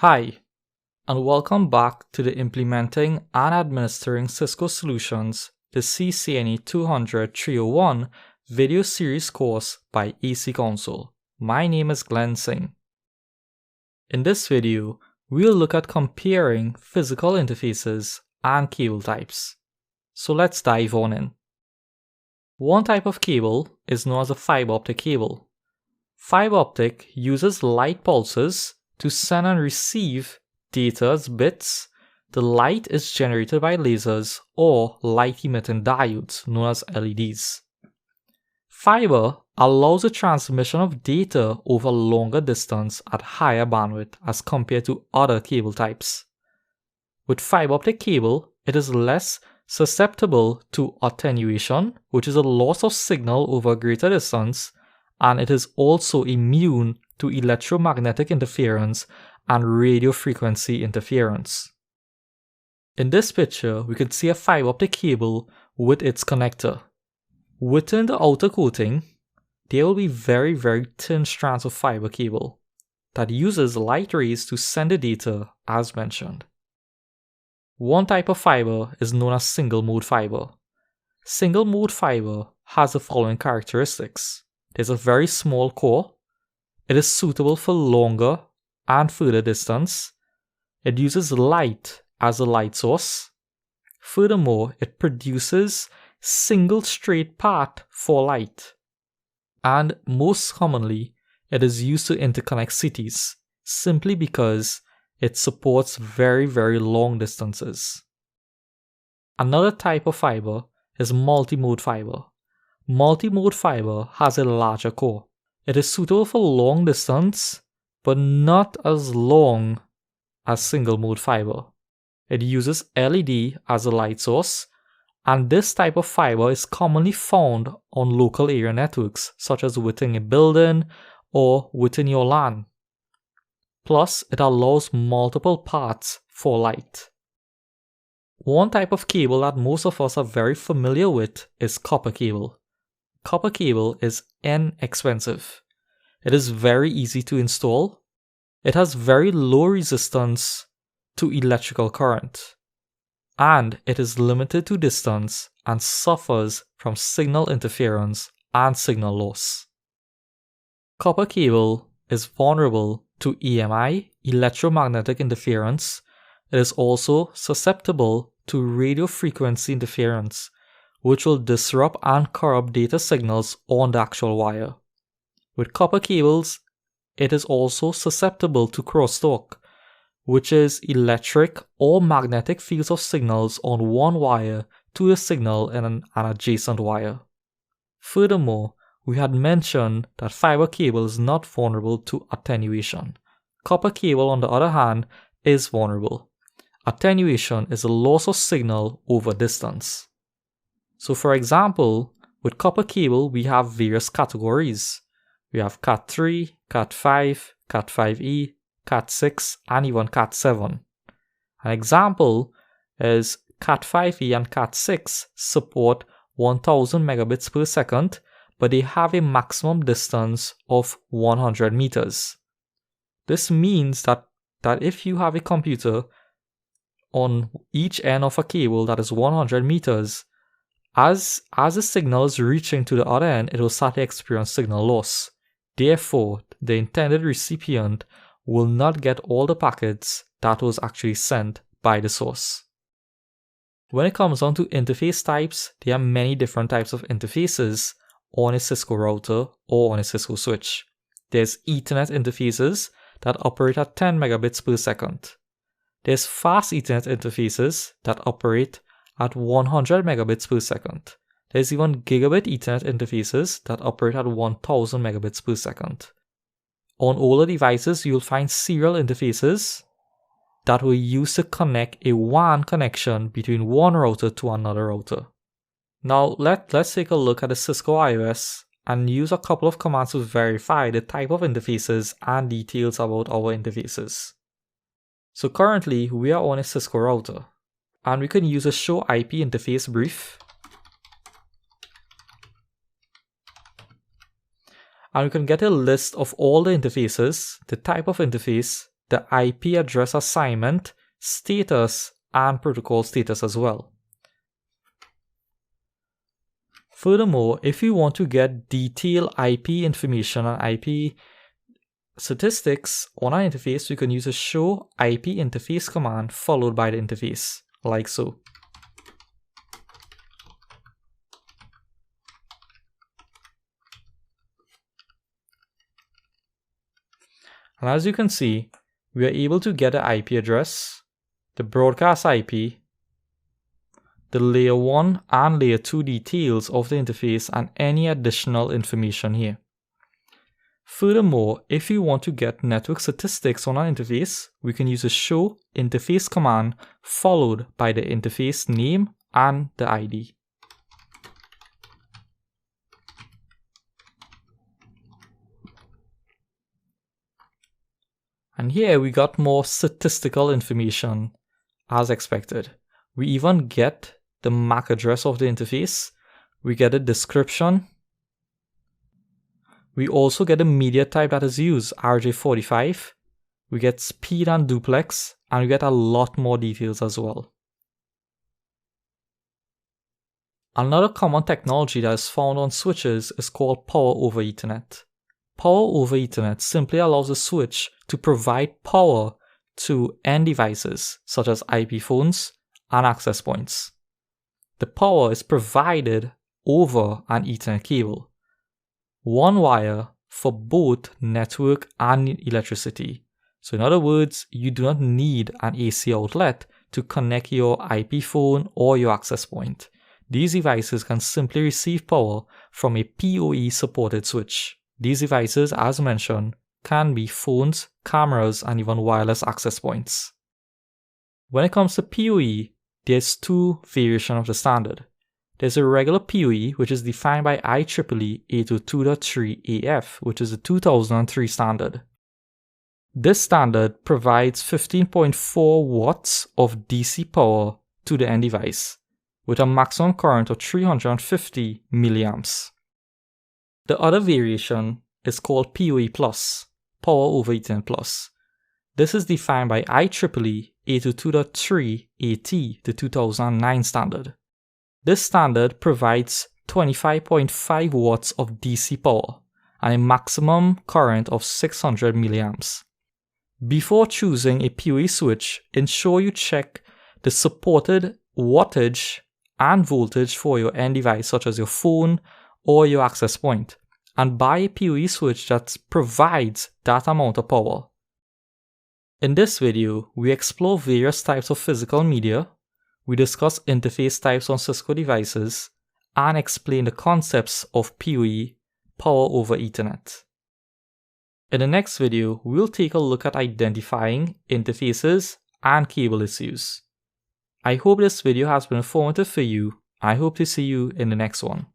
Hi, and welcome back to the Implementing and Administering Cisco Solutions, the CCNA 200-301 video series course by AC Console. My name is Glenn Singh. In this video, we'll look at comparing physical interfaces and cable types. So let's dive on in. One type of cable is known as a fiber optic cable. Fiber optic uses light pulses to send and receive data as bits. The light is generated by lasers or light-emitting diodes known as LEDs. Fiber allows the transmission of data over longer distance at higher bandwidth as compared to other cable types. With fiber optic cable, it is less susceptible to attenuation, which is a loss of signal over a greater distance, and it is also immune to electromagnetic interference and radio frequency interference. In this picture, we can see a fiber optic cable with its connector. Within the outer coating, there will be very thin strands of fiber cable that uses light rays to send the data as mentioned. One type of fiber is known as single mode fiber. Single mode fiber has the following characteristics. There's a very small core. It is suitable for longer and further distance. It uses light as a light source. Furthermore, it produces single straight path for light. And most commonly, it is used to interconnect cities simply because it supports very long distances. Another type of fiber is multi-mode fiber. Multi-mode fiber has a larger core. It is suitable for long distance, but not as long as single-mode fiber. It uses LED as a light source, and this type of fiber is commonly found on local area networks, such as within a building or within your LAN. Plus, it allows multiple paths for light. One type of cable that most of us are very familiar with is copper cable. Copper cable is inexpensive. It is very easy to install. It has very low resistance to electrical current. And it is limited to distance and suffers from signal interference and signal loss. Copper cable is vulnerable to EMI, electromagnetic interference. It is also susceptible to radio frequency interference, which will disrupt and corrupt data signals on the actual wire. With copper cables, it is also susceptible to crosstalk, which is electric or magnetic fields of signals on one wire to the signal in an adjacent wire. Furthermore, we had mentioned that fiber cable is not vulnerable to attenuation. Copper cable, on the other hand, is vulnerable. Attenuation is a loss of signal over distance. So for example, with copper cable, we have various categories. We have Cat3, Cat5, Cat5e, Cat6, and even Cat7. An example is Cat5e and Cat6 support 1000 megabits per second, but they have a maximum distance of 100 meters. This means that if you have a computer on each end of a cable that is 100 meters, as the signal is reaching to the other end, it will start to experience signal loss. Therefore, the intended recipient will not get all the packets that was actually sent by the source. When it comes down to interface types, there are many different types of interfaces on a Cisco router or on a Cisco switch. There's Ethernet interfaces that operate at 10 megabits per second. There's fast Ethernet interfaces that operate at 100 megabits per second. There's even gigabit Ethernet interfaces that operate at 1000 megabits per second. On older devices, you'll find serial interfaces that were used to connect a WAN connection between one router to another router. Now, let's take a look at the Cisco IOS and use a couple of commands to verify the type of interfaces and details about our interfaces. So currently, we are on a Cisco router, and we can use a show IP interface brief. And we can get a list of all the interfaces, the type of interface, the IP address assignment, status, and protocol status as well. Furthermore, if you want to get detailed IP information and IP statistics on our interface, we can use a show IP interface command followed by the interface, like so. And as you can see, we are able to get the IP address, the broadcast IP, the layer 1 and layer 2 details of the interface, and any additional information here. Furthermore, if you want to get network statistics on our interface, we can use a show interface command followed by the interface name and the ID. And here we got more statistical information as expected. We even get the MAC address of the interface. We get a description. We also get the media type that is used, RJ45. We get speed and duplex, and we get a lot more details as well. Another common technology that is found on switches is called Power over Ethernet. Power over Ethernet simply allows a switch to provide power to end devices such as IP phones and access points. The power is provided over an Ethernet cable, one wire for both network and electricity. So in other words, you do not need an AC outlet to connect your IP phone or your access point. These devices can simply receive power from a PoE supported switch. These devices, as mentioned, can be phones, cameras, and even wireless access points. When it comes to PoE, there's two variations of the standard. There's a regular PoE, which is defined by IEEE 802.3AF, which is a 2003 standard. This standard provides 15.4 watts of DC power to the end device, with a maximum current of 350 milliamps. The other variation is called PoE+, Power over Ethernet Plus. This is defined by IEEE 802.3AT, the 2009 standard. This standard provides 25.5 watts of DC power and a maximum current of 600 milliamps. Before choosing a PoE switch, ensure you check the supported wattage and voltage for your end device, such as your phone or your access point, and buy a PoE switch that provides that amount of power. In this video, we explore various types of physical media, we discuss interface types on Cisco devices, and explain the concepts of PoE, Power over Ethernet. In the next video, we'll take a look at identifying interfaces and cable issues. I hope this video has been informative for you. I hope to see you in the next one.